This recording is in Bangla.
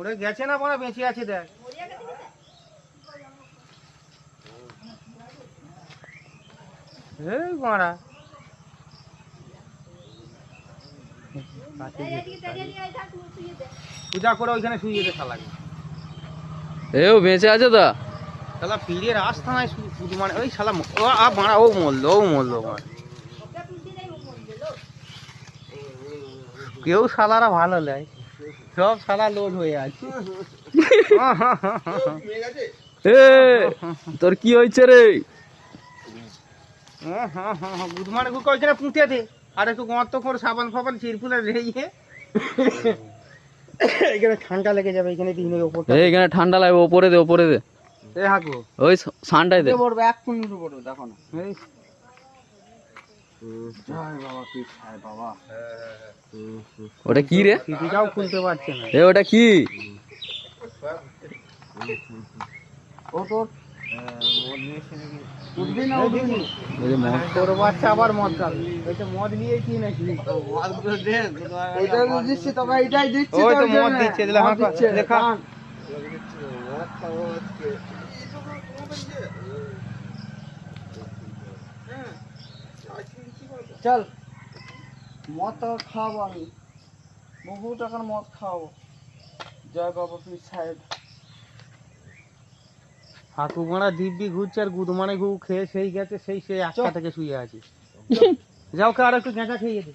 ওরে গেছে না বড় বেঁচে আছে দেখ এই বড়া পূজা করে ওইখানে শুয়ে দে শালাকে এও বেঁচে আছে তো শালা ফিরে রাস্তা নাই শুধু মানে ওই শালা মারা ও মরলো কেউ শালারা ভালো লাগে সব শালা লোড হয়ে আছে এ তোর কি হয়েছে রে গুদমানে গুকে ওইখানে পুঁতে দে আর একটু গর্ত করে সাবান ফাবান চিরফুলে রেখে এখানে ঠান্ডা লেগে যাবে এখানে দিনের উপরটা এইখানে ঠান্ডা লাগবে ওপরে দে এ হাকু ওই সানটাই দে পড়বে এক কুন্ডু পড়বে দেখো না এই জয় বাবা কি খায় বাবা ওটা কি রে সিটিটাও খুলতে পারছে না এ ওটা কি ও তোর উঠবি না উঠবি তোর বাচ্চা আবার মদ খাবে ওইটা মদ নিয়ে কি নাকি মদগুলো দে এটা দিচ্ছি তবে এটাই দিচ্ছি ওই তো মদ দিচ্ছে দিলে হ্যাঁ দেখা চল মদ তো খাওয়াবো আমি বহু টাকার মদ খাওয়াবো জয় বাবা প্লিজ সাহেব হাকু গোড়া দিব্যি ঘুরছে আর গুদমানে ঘু খেয়ে সেই গেছে সেই একটা থেকে শুয়ে আছে যাও কে আর একটু গেঁজা খেয়ে দে